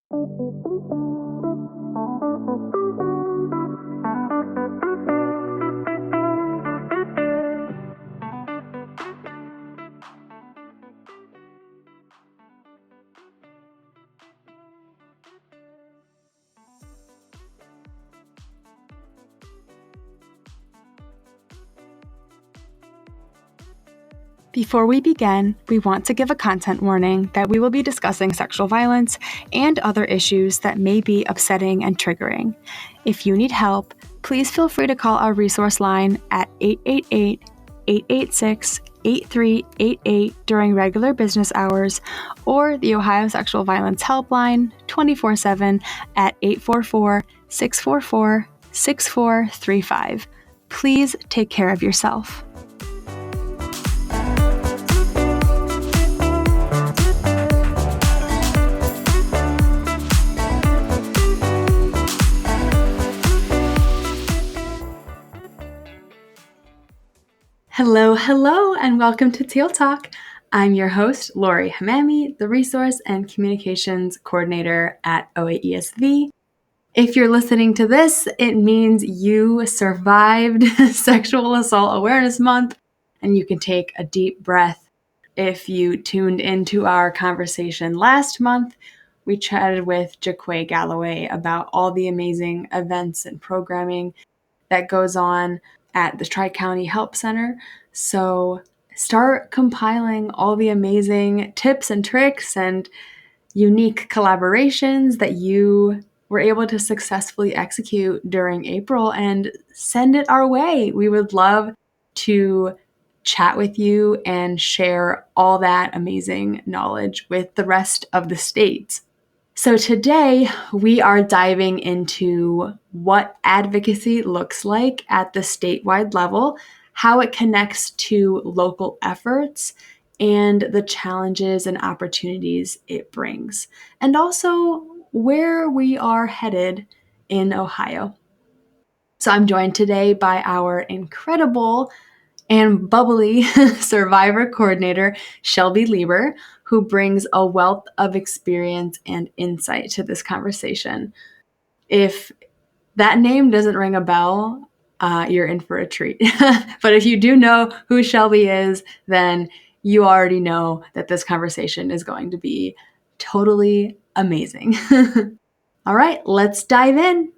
Before we begin, we want to give a content warning that we will be discussing sexual violence and other issues that may be upsetting and triggering. If you need help, please feel free to call our resource line at 888-886-8388 during regular business hours, or the Ohio Sexual Violence Helpline 24/7 at 844-644-6435. Please take care of yourself. Hello, and welcome to Teal Talk. I'm your host, Lori Hamami, the Resource and Communications Coordinator at OAESV. If you're listening to this, it means you survived Sexual Assault Awareness Month, and you can take a deep breath. If you tuned into our conversation last month, we chatted with Jaquay Galloway about all the amazing events and programming that goes on at the Tri-County Help Center. So start compiling all the amazing tips and tricks and unique collaborations that you were able to successfully execute during April and send it our way. We would love to chat with you and share all that amazing knowledge with the rest of the state. So today we are diving into what advocacy looks like at the statewide level, how it connects to local efforts, and the challenges and opportunities it brings, and also where we are headed in Ohio. So I'm joined today by our incredible and bubbly survivor coordinator, Shelby Lieber, who brings a wealth of experience and insight to this conversation. If that name doesn't ring a bell, you're in for a treat. But if you do know who Shelby is, then you already know that this conversation is going to be totally amazing. All right, let's dive in.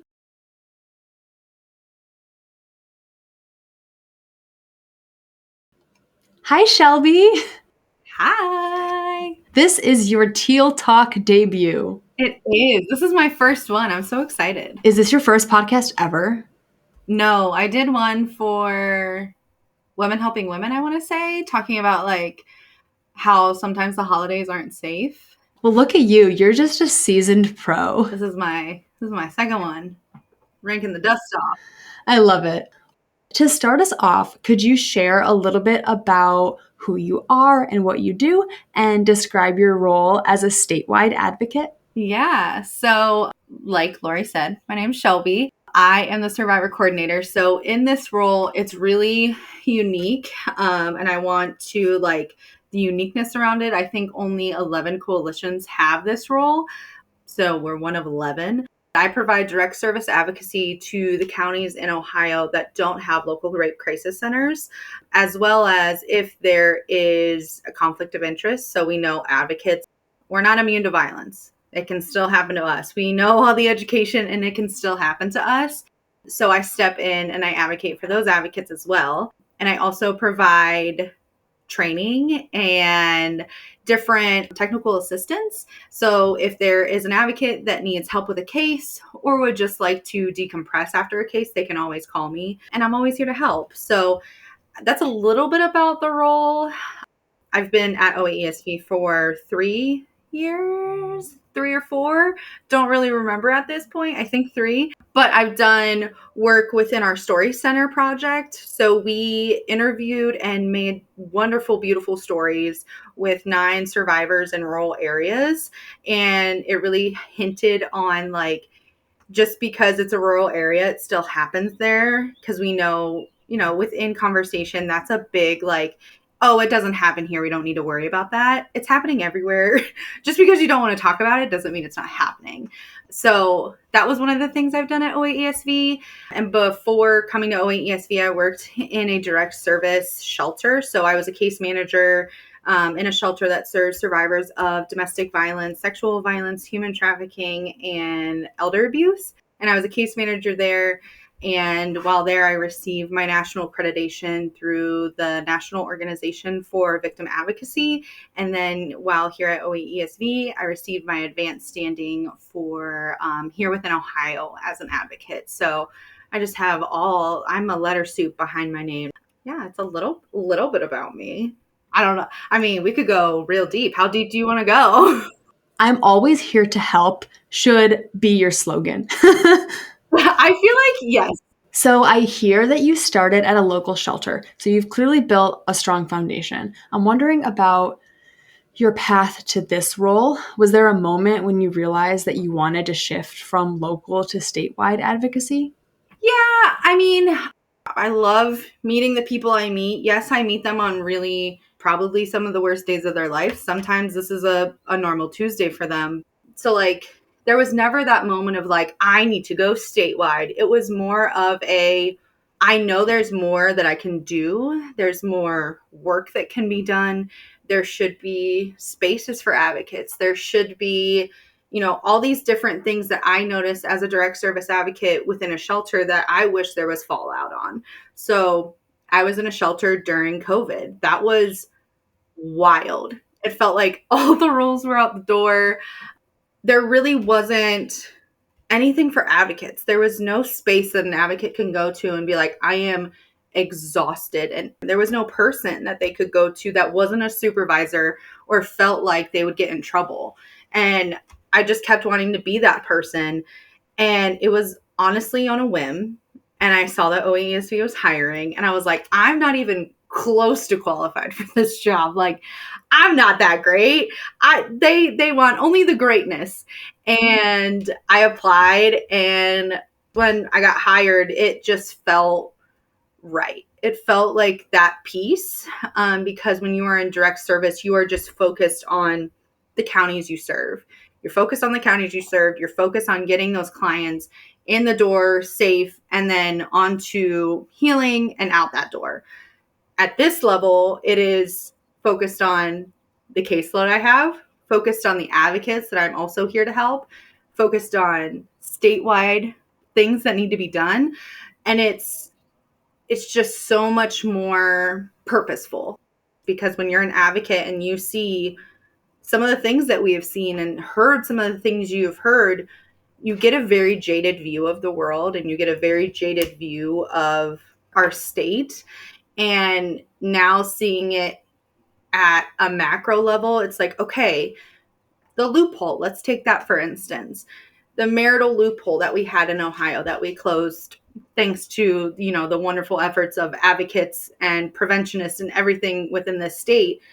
Hi, Shelby. Hi. This is your Teal Talk debut. It is. This is my first one. I'm so excited. Is this your first podcast ever? No, I did one for Women Helping Women, I want to say, talking about like how sometimes the holidays aren't safe. Well, look at you. You're just a seasoned pro. This is my second one. Ranking the dust off. I love it. To start us off, could you share a little bit about who you are and what you do, and describe your role as a statewide advocate? Yeah. So like Lori said, my name's Shelby. I am the survivor coordinator. So in this role, it's really unique. And I want to like the uniqueness around it. I think only 11 coalitions have this role. So we're one of 11. I provide direct service advocacy to the counties in Ohio that don't have local rape crisis centers, as well as if there is a conflict of interest. So we know advocates, we're not immune to violence. It can still happen to us. We know all the education and it can still happen to us. So I step in and I advocate for those advocates as well. And I also provide training and different technical assistance. So if there is an advocate that needs help with a case or would just like to decompress after a case, they can always call me and I'm always here to help. So that's a little bit about the role. I've been at OAESV for 3 years, 3 or 4. Don't really remember at this point. I think 3. But I've done work within our Story Center project. So we interviewed and made wonderful, beautiful stories with 9 survivors in rural areas. And it really hinted on like, just because it's a rural area, it still happens there. Because we know, within conversation, that's a big like oh, it doesn't happen here, we don't need to worry about that. It's happening everywhere. Just because you don't want to talk about it doesn't mean it's not happening. So that was one of the things I've done at OAESV. And before coming to OAESV, I worked in a direct service shelter. So I was a case manager in a shelter that serves survivors of domestic violence, sexual violence, human trafficking, and elder abuse. And I was a case manager there. And while there, I received my national accreditation through the National Organization for Victim Advocacy. And then while here at OAESV, I received my advanced standing for here within Ohio as an advocate. So I just have I'm a letter soup behind my name. Yeah, it's a little bit about me. I don't know. I mean, we could go real deep. How deep do you want to go? I'm always here to help should be your slogan. I feel like yes. So I hear that you started at a local shelter. So you've clearly built a strong foundation. I'm wondering about your path to this role. Was there a moment when you realized that you wanted to shift from local to statewide advocacy? Yeah, I mean, I love meeting the people I meet. Yes, I meet them on really probably some of the worst days of their life. Sometimes this is a normal Tuesday for them. So like there was never that moment of like, I need to go statewide. It was more of I know there's more that I can do. There's more work that can be done. There should be spaces for advocates. There should be, all these different things that I noticed as a direct service advocate within a shelter that I wish there was fallout on. So I was in a shelter during COVID. That was wild. It felt like all the rules were out the door. There really wasn't anything for advocates. There was no space that an advocate can go to and be like, I am exhausted. And there was no person that they could go to that wasn't a supervisor or felt like they would get in trouble. And I just kept wanting to be that person. And it was honestly on a whim. And I saw that OAESV was hiring. And I was like, I'm not even close to qualified for this job. Like, I'm not that great. They want only the greatness. And I applied. And when I got hired, it just felt right. It felt like that piece because when you are in direct service, you are just focused on the counties you serve. You're focused on the counties you serve. You're focused on getting those clients in the door safe and then onto healing and out that door. At this level, it is focused on the caseload I have, focused on the advocates that I'm also here to help, focused on statewide things that need to be done. And it's just so much more purposeful because when you're an advocate and you see some of the things that we have seen and heard some of the things you have heard, you get a very jaded view of the world and you get a very jaded view of our state. And now seeing it at a macro level, it's like, okay, the loophole, let's take that for instance. The marital loophole that we had in Ohio that we closed thanks to, the wonderful efforts of advocates and preventionists and everything within the state.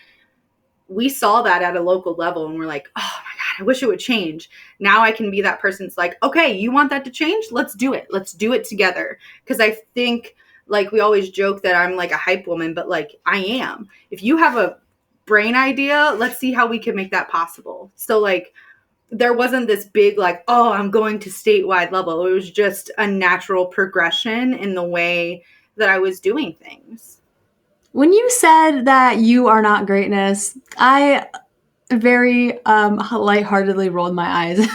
We saw that at a local level and we're like, oh my God, I wish it would change. Now I can be that person that's like, okay, you want that to change? Let's do it. Let's do it together. Because I think like we always joke that I'm like a hype woman, but like I am. If you have a brain idea, let's see how we can make that possible. So like there wasn't this big like, oh, I'm going to statewide level. It was just a natural progression in the way that I was doing things. When you said that you are not greatness, I very lightheartedly rolled my eyes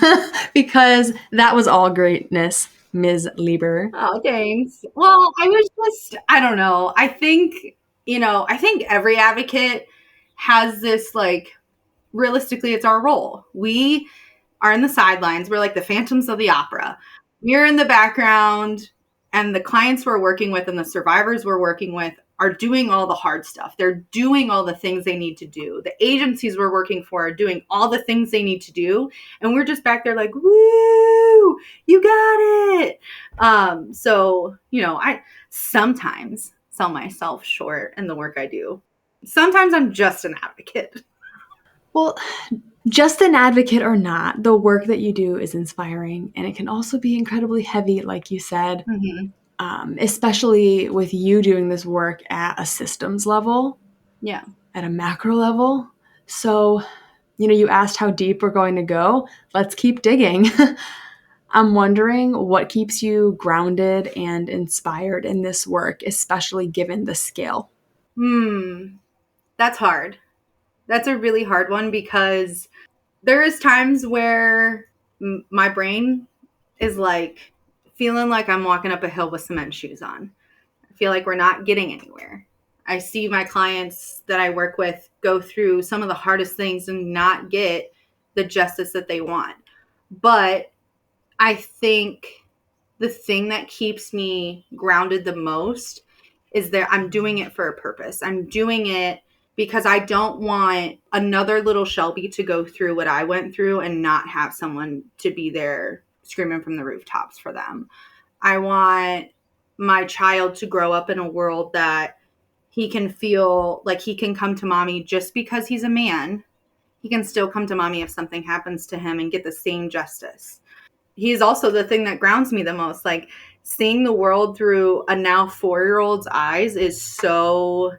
because that was all greatness, Ms. Lieber. Oh, thanks. Well, I don't know. I think every advocate has this like, realistically, it's our role. We are in the sidelines. We're like the phantoms of the opera. We're in the background and the clients we're working with and the survivors we're working with are doing all the hard stuff. They're doing all the things they need to do. The agencies we're working for are doing all the things they need to do. And we're just back there like, woo, you got it. So, I sometimes sell myself short in the work I do. Sometimes I'm just an advocate. Well, just an advocate or not, the work that you do is inspiring and it can also be incredibly heavy, like you said. Mm-hmm. Especially with you doing this work at a systems level. Yeah. at a macro level. So, you asked how deep we're going to go. Let's keep digging. I'm wondering what keeps you grounded and inspired in this work, especially given the scale. That's hard. That's a really hard one because there is times where my brain is like feeling like I'm walking up a hill with cement shoes on. I feel like we're not getting anywhere. I see my clients that I work with go through some of the hardest things and not get the justice that they want. But I think the thing that keeps me grounded the most is that I'm doing it for a purpose. I'm doing it because I don't want another little Shelby to go through what I went through and not have someone to be there screaming from the rooftops for them. I want my child to grow up in a world that he can feel like he can come to mommy just because he's a man. He can still come to mommy if something happens to him and get the same justice. He's also the thing that grounds me the most. Like, seeing the world through a now 4-year-old's eyes is so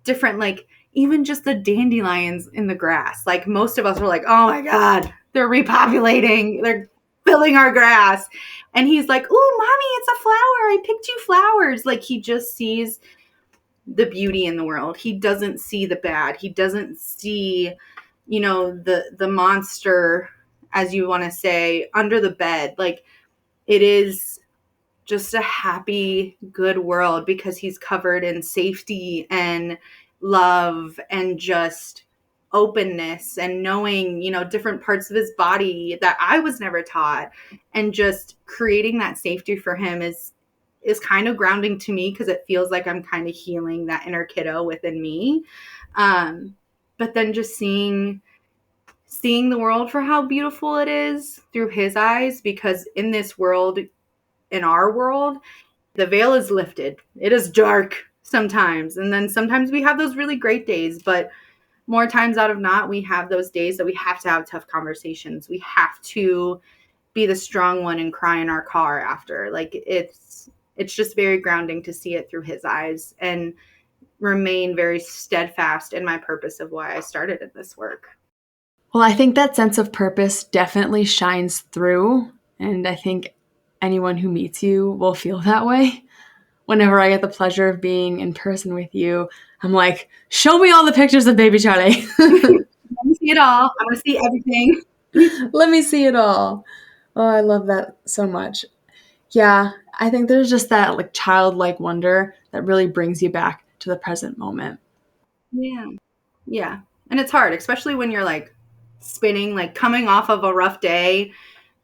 different. Like, even just the dandelions in the grass. Like, most of us are like, oh my God, they're repopulating. They're filling our grass. And he's like, ooh, mommy, it's a flower. I picked you flowers. Like, he just sees the beauty in the world. He doesn't see the bad. He doesn't see, the monster, as you want to say, under the bed. Like, it is just a happy, good world because he's covered in safety and love and just openness and knowing, different parts of his body that I was never taught. And just creating that safety for him is kind of grounding to me because it feels like I'm kind of healing that inner kiddo within me. But then just seeing the world for how beautiful it is through his eyes, because in this world, in our world, the veil is lifted. It is dark sometimes. And then sometimes we have those really great days, but more times out of not, we have those days that we have to have tough conversations. We have to be the strong one and cry in our car after. Like, it's just very grounding to see it through his eyes and remain very steadfast in my purpose of why I started in this work. Well, I think that sense of purpose definitely shines through, and I think anyone who meets you will feel that way. Whenever I get the pleasure of being in person with you, I'm like, show me all the pictures of baby Charlie. Let me see it all. I want to see everything. Let me see it all. Oh, I love that so much. Yeah, I think there's just that like childlike wonder that really brings you back to the present moment. Yeah. Yeah. And it's hard, especially when you're like spinning, like coming off of a rough day.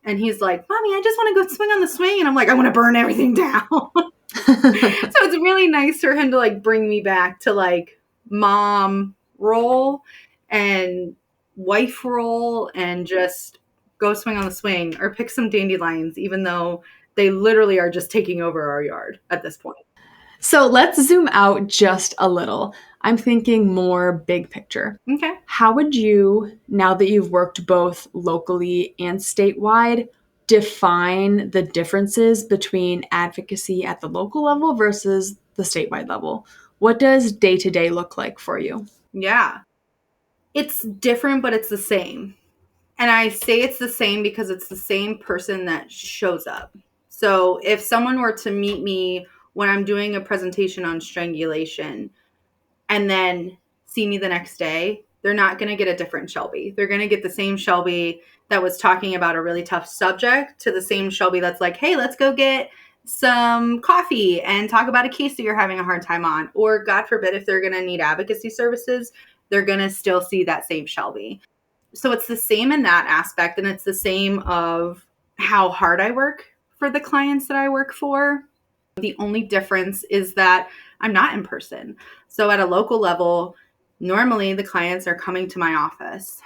And he's like, mommy, I just want to go swing on the swing. And I'm like, I want to burn everything down. So it's really nice for him to like bring me back to like mom role and wife role and just go swing on the swing or pick some dandelions, even though they literally are just taking over our yard at this point. So let's zoom out just a little. I'm thinking more big picture. Okay. How would you, now that you've worked both locally and statewide, define the differences between advocacy at the local level versus the statewide level? What does day-to-day look like for you? Yeah. It's different, but it's the same. And I say it's the same because it's the same person that shows up. So if someone were to meet me when I'm doing a presentation on strangulation and then see me the next day, they're not going to get a different Shelby. They're going to get the same Shelby that was talking about a really tough subject to the same Shelby that's like, hey, let's go get some coffee and talk about a case that you're having a hard time on. Or God forbid, if they're going to need advocacy services, they're going to still see that same Shelby. So it's the same in that aspect. And it's the same of how hard I work for the clients that I work for. The only difference is that I'm not in person. So at a local level, normally the clients are coming to my office.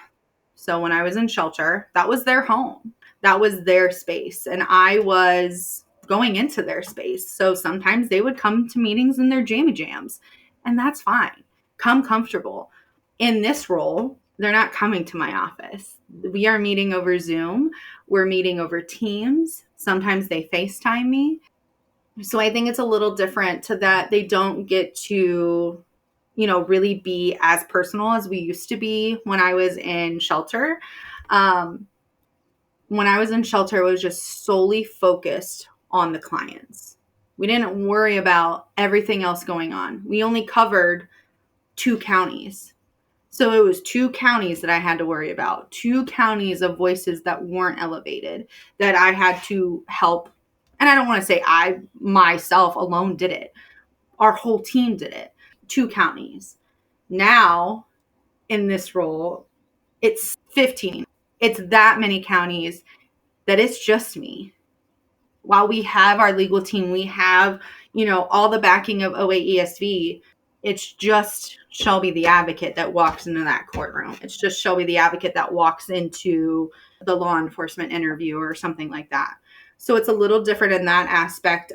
So when I was in shelter, that was their home. That was their space. And I was going into their space. So sometimes they would come to meetings in their jammy jams, and that's fine. Come comfortable. In this role, they're not coming to my office. We are meeting over Zoom. We're meeting over Teams. Sometimes they FaceTime me. So I think it's a little different to that. They don't get to really be as personal as we used to be when I was in shelter. When I was in shelter, it was just solely focused on the clients. We didn't worry about everything else going on. We only covered 2 counties. So it was 2 counties that I had to worry about, 2 counties of voices that weren't elevated, that I had to help. And I don't want to say I myself alone did it. Our whole team did it. 2 counties. Now, in this role, it's 15. It's that many counties that it's just me. While we have our legal team, we have, all the backing of OAESV, it's just Shelby the advocate that walks into that courtroom. It's just Shelby the advocate that walks into the law enforcement interview or something like that. So it's a little different in that aspect.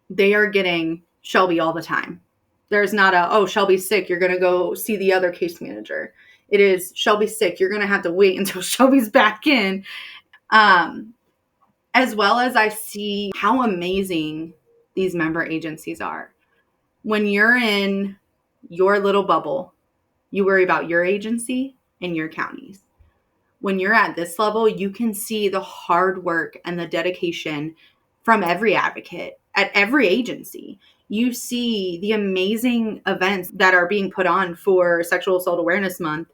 They are getting Shelby all the time. There's not Shelby's sick, you're going to go see the other case manager. It is Shelby's sick, you're going to have to wait until Shelby's back in. As well as I see how amazing these member agencies are. When you're in your little bubble, you worry about your agency and your counties. When you're at this level, you can see the hard work and the dedication from every advocate at every agency. You see the amazing events that are being put on for Sexual Assault Awareness Month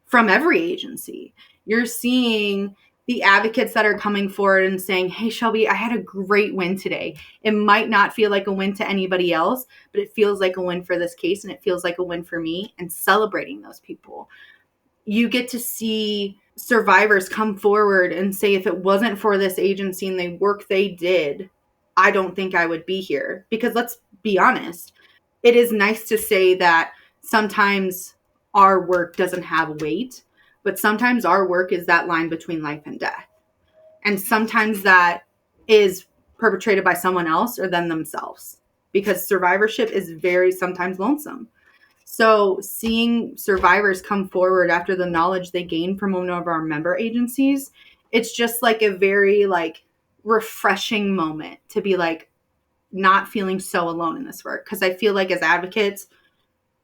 from every agency. You're seeing the advocates that are coming forward and saying, hey, Shelby, I had a great win today. It might not feel like a win to anybody else, but it feels like a win for this case, and it feels like a win for me, and celebrating those people. You get to see survivors come forward and say, if it wasn't for this agency and the work they did, I don't think I would be here. Because let's be honest, it is nice to say that sometimes our work doesn't have weight, but sometimes our work is that line between life and death. And sometimes that is perpetrated by someone else or them themselves, because survivorship is very sometimes lonesome. So seeing survivors come forward after the knowledge they gain from one of our member agencies, it's just like a very refreshing moment to be not feeling so alone in this work. Because I feel like as advocates,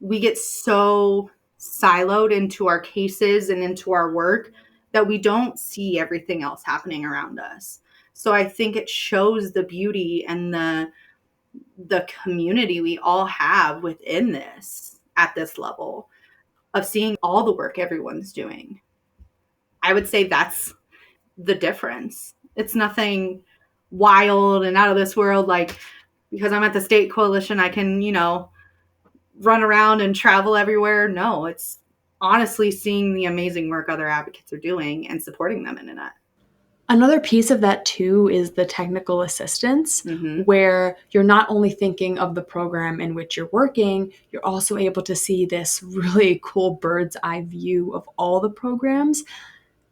we get so siloed into our cases and into our work that we don't see everything else happening around us. So I think it shows the beauty and the community we all have within this at this level of seeing all the work everyone's doing. I would say that's the difference. It's nothing wild and out of this world, because I'm at the state coalition, I can, run around and travel everywhere. No, it's honestly seeing the amazing work other advocates are doing and supporting them in it. Another piece of that too is the technical assistance, where you're not only thinking of the program in which you're working, you're also able to see this really cool bird's eye view of all the programs.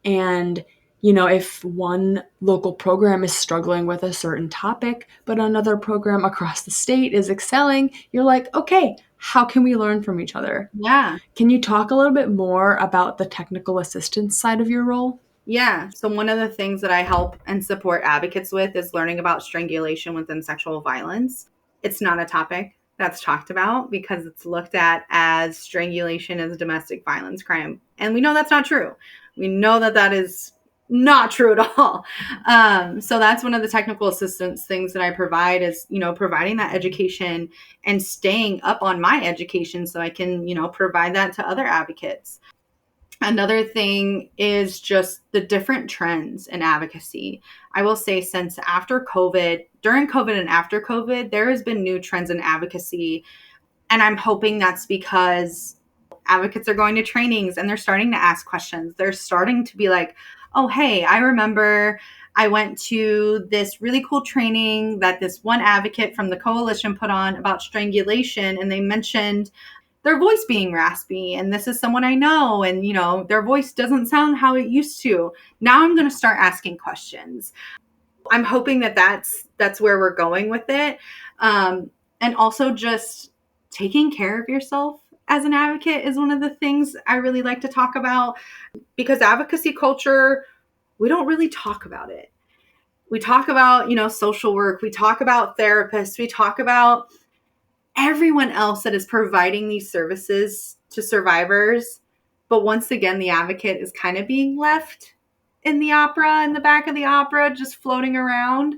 And, if one local program is struggling with a certain topic, but another program across the state is excelling, you're like, okay, how can we learn from each other? Yeah. Can you talk a little bit more about the technical assistance side of your role? Yeah. So one of the things that I help and support advocates with is learning about strangulation within sexual violence. It's not a topic that's talked about because it's looked at as strangulation as a domestic violence crime. And we know that's not true. We know that that is not true at all. So that's one of the technical assistance things that I provide is, providing that education and staying up on my education so I can, provide that to other advocates. Another thing is just the different trends in advocacy. I will say since after COVID, during COVID and after COVID, there has been new trends in advocacy. And I'm hoping that's because advocates are going to trainings and they're starting to ask questions. They're starting to be like, oh, hey, I remember I went to this really cool training that this one advocate from the coalition put on about strangulation. And they mentioned their voice being raspy, and this is someone I know, and their voice doesn't sound how it used to. Now I'm going to start asking questions. I'm hoping that that's where we're going with it, and also just taking care of yourself as an advocate is one of the things I really like to talk about, because advocacy culture, we don't really talk about it. We talk about social work, we talk about therapists, we talk about everyone else that is providing these services to survivors. But once again, the advocate is kind of being left in the back of the opera, just floating around.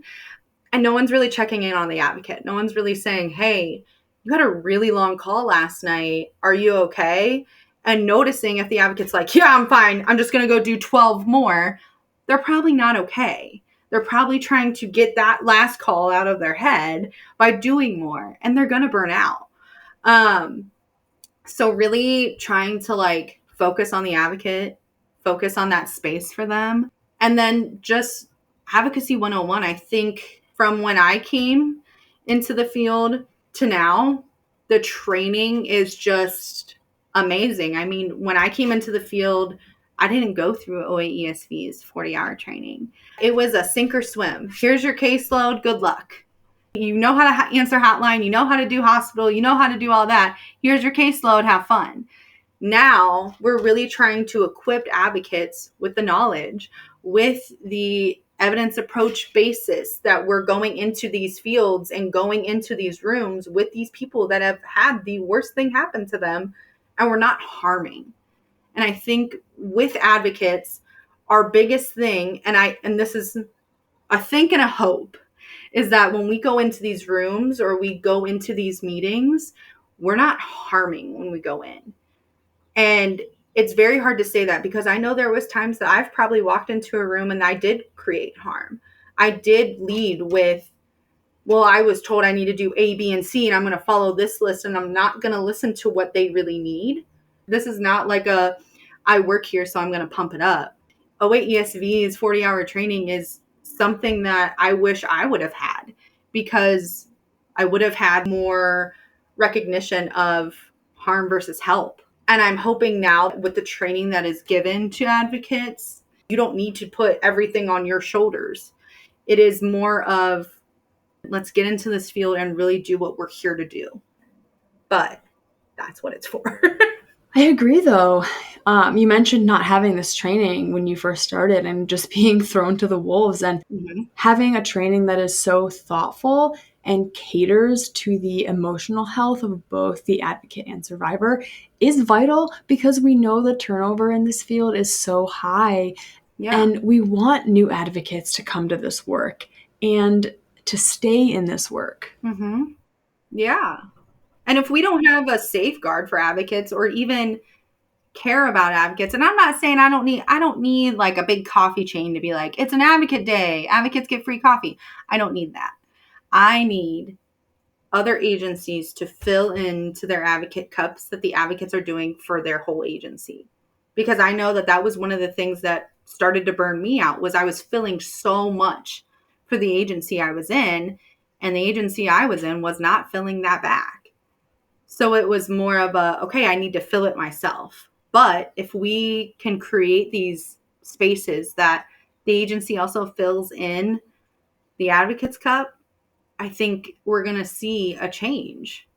And no one's really checking in on the advocate. No one's really saying, hey, you had a really long call last night. Are you okay? And noticing if the advocate's like, yeah, I'm fine. I'm just going to go do 12 more. They're probably not okay. They're probably trying to get that last call out of their head by doing more, and they're going to burn out. So really trying to like focus on the advocate, focus on that space for them. And then just advocacy 101, I think from when I came into the field to now, the training is just amazing. I mean, when I came into the field, I didn't go through OAESV's 40-hour training. It was a sink or swim. Here's your caseload. Good luck. You know how to answer hotline. You know how to do hospital. You know how to do all that. Here's your caseload. Have fun. Now we're really trying to equip advocates with the knowledge, with the evidence approach basis that we're going into these fields and going into these rooms with these people that have had the worst thing happen to them, and we're not harming. And I think with advocates, our biggest thing, and this is a think and a hope, is that when we go into these rooms or we go into these meetings, we're not harming when we go in. And it's very hard to say that, because I know there was times that I've probably walked into a room and I did create harm. I did lead with, well, I was told I need to do A, B, and C, and I'm going to follow this list, and I'm not going to listen to what they really need. This is not like I work here, so I'm going to pump it up. OAESV's 40-hour training is something that I wish I would have had, because I would have had more recognition of harm versus help. And I'm hoping now with the training that is given to advocates, you don't need to put everything on your shoulders. It is more of, let's get into this field and really do what we're here to do. But that's what it's for. I agree, though. You mentioned not having this training when you first started and just being thrown to the wolves, and having a training that is so thoughtful and caters to the emotional health of both the advocate and survivor is vital, because we know the turnover in this field is so high. Yeah. And we want new advocates to come to this work and to stay in this work. Mm-hmm. Yeah. And if we don't have a safeguard for advocates, or even care about advocates, and I'm not saying I don't need like a big coffee chain to be like, it's an advocate day, advocates get free coffee. I don't need that. I need other agencies to fill into their advocate cups that the advocates are doing for their whole agency. Because I know that was one of the things that started to burn me out, was I was filling so much for the agency I was in, and the agency I was in was not filling that back. So it was more of okay, I need to fill it myself. But if we can create these spaces that the agency also fills in the advocate's cup, I think we're going to see a change.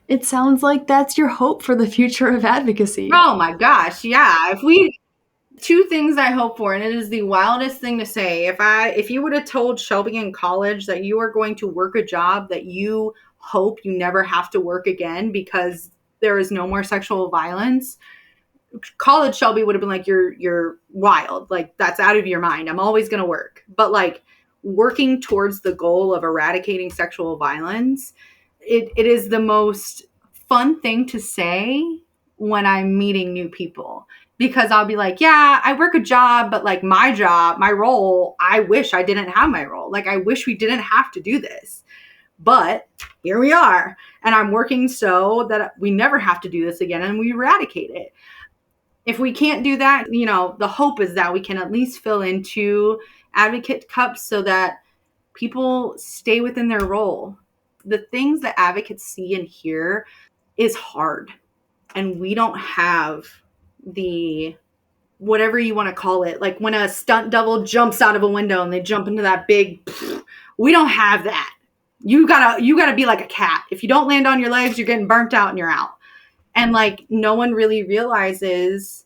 It sounds like that's your hope for the future of advocacy. Oh my gosh, yeah. Two things I hope for, and it is the wildest thing to say. If you would have told Shelby in college that you are going to work a job that you hope you never have to work again because there is no more sexual violence, college Shelby would have been like, you're wild. Like, that's out of your mind. I'm always going to work. But like, working towards the goal of eradicating sexual violence, it is the most fun thing to say when I'm meeting new people, because I'll be like, yeah, I work a job, but like my role, I wish I didn't have my role. Like, I wish we didn't have to do this, but here we are. And I'm working so that we never have to do this again and we eradicate it. If we can't do that, the hope is that we can at least fill into advocate cups so that people stay within their role. The things that advocates see and hear is hard. And we don't have the, whatever you want to call it, like when a stunt double jumps out of a window and they jump into that big, we don't have that. You gotta be like a cat. If you don't land on your legs, you're getting burnt out and you're out. And like, no one really realizes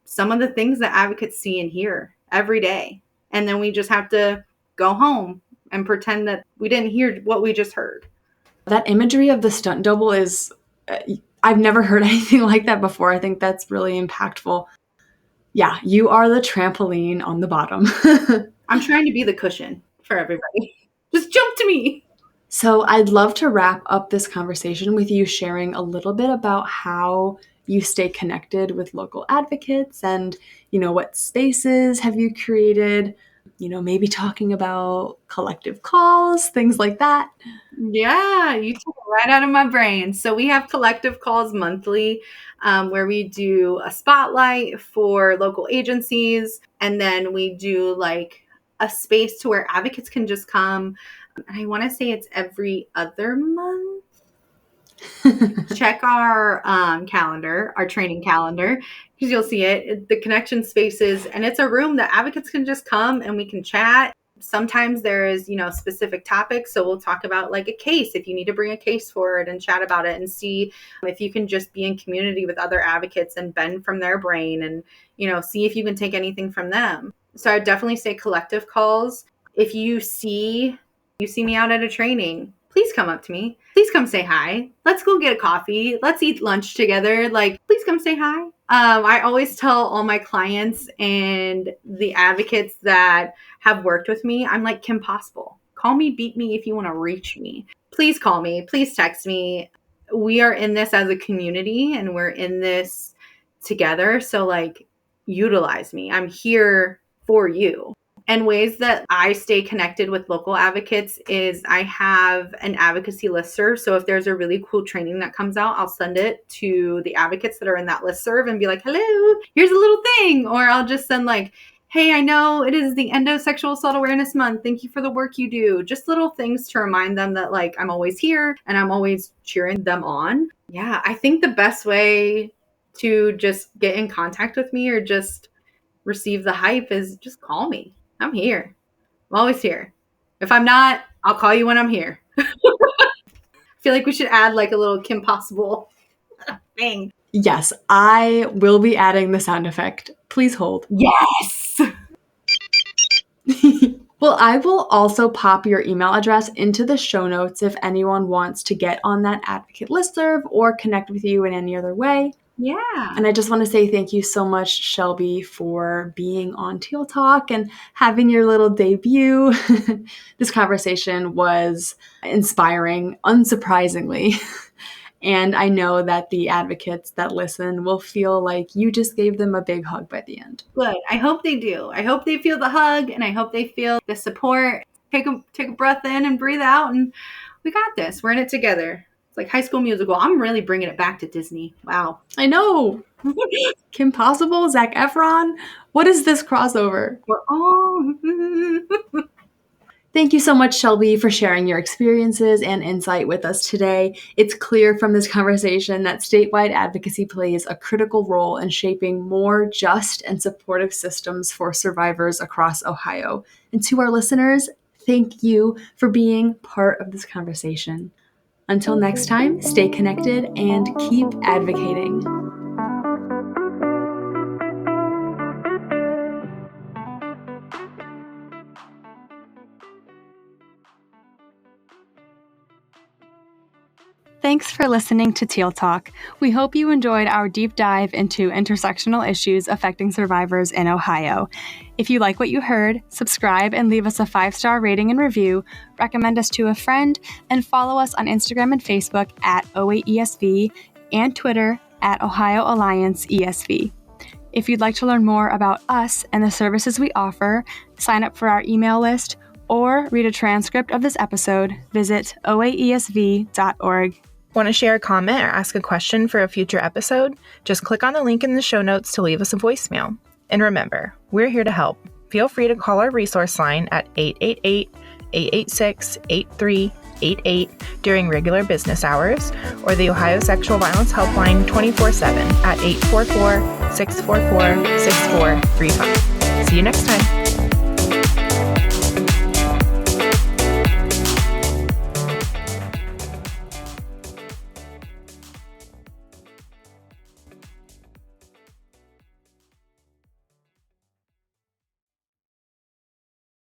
some of the things that advocates see and hear every day. And then we just have to go home and pretend that we didn't hear what we just heard. That imagery of the stunt double is, I've never heard anything like that before. I think that's really impactful. Yeah, you are the trampoline on the bottom. I'm trying to be the cushion for everybody. Just jump to me. So I'd love to wrap up this conversation with you sharing a little bit about how you stay connected with local advocates and, what spaces have you created, maybe talking about collective calls, things like that. Yeah, you took it right out of my brain. So we have collective calls monthly where we do a spotlight for local agencies. And then we do like a space to where advocates can just come. And I want to say it's every other month. Check our calendar, our training calendar, because you'll see it, the connection spaces. And it's a room that advocates can just come and we can chat. Sometimes there is, specific topics. So we'll talk about like a case, if you need to bring a case forward and chat about it and see if you can just be in community with other advocates and bend from their brain and, see if you can take anything from them. So I would definitely say collective calls. If you see me out at a training, please come up to me. Please come say hi. Let's go get a coffee. Let's eat lunch together. Like, please come say hi. I always tell all my clients and the advocates that have worked with me, I'm like, Kim Possible. Call me, beat me if you want to reach me. Please call me. Please text me. We are in this as a community and we're in this together. So like, utilize me. I'm here for you. And ways that I stay connected with local advocates is I have an advocacy listserv. So if there's a really cool training that comes out, I'll send it to the advocates that are in that listserv and be like, hello, here's a little thing. Or I'll just send like, hey, I know it is the Endo Sexual Assault Awareness Month. Thank you for the work you do. Just little things to remind them that like I'm always here and I'm always cheering them on. Yeah, I think the best way to just get in contact with me or just receive the hype is just call me. I'm here. I'm always here. If I'm not, I'll call you when I'm here. I feel like we should add like a little Kim Possible thing. Yes, I will be adding the sound effect. Please hold. Yes! Well, I will also pop your email address into the show notes if anyone wants to get on that advocate listserv or connect with you in any other way. Yeah. And I just want to say thank you so much, Shelby, for being on Teal Talk and having your little debut. This conversation was inspiring, unsurprisingly. And I know that the advocates that listen will feel like you just gave them a big hug by the end. Good. I hope they do. I hope they feel the hug and I hope they feel the support. Take a breath in and breathe out and we got this. We're in it together. It's like High School Musical. I'm really bringing it back to Disney. Wow. I know. Kim Possible, Zac Efron. What is this crossover? We're all... Thank you so much, Shelby, for sharing your experiences and insight with us today. It's clear from this conversation that statewide advocacy plays a critical role in shaping more just and supportive systems for survivors across Ohio. And to our listeners, thank you for being part of this conversation. Until next time, stay connected and keep advocating. Thanks for listening to Teal Talk. We hope you enjoyed our deep dive into intersectional issues affecting survivors in Ohio. If you like what you heard, subscribe and leave us a 5-star rating and review, recommend us to a friend, and follow us on Instagram and Facebook at OAESV and Twitter at Ohio Alliance ESV. If you'd like to learn more about us and the services we offer, sign up for our email list, or read a transcript of this episode, visit oaesv.org. Want to share a comment or ask a question for a future episode? Just click on the link in the show notes to leave us a voicemail. And remember, we're here to help. Feel free to call our resource line at 888-886-8388 during regular business hours, or the Ohio Sexual Violence Helpline 24/7 at 844-644-6435. See you next time.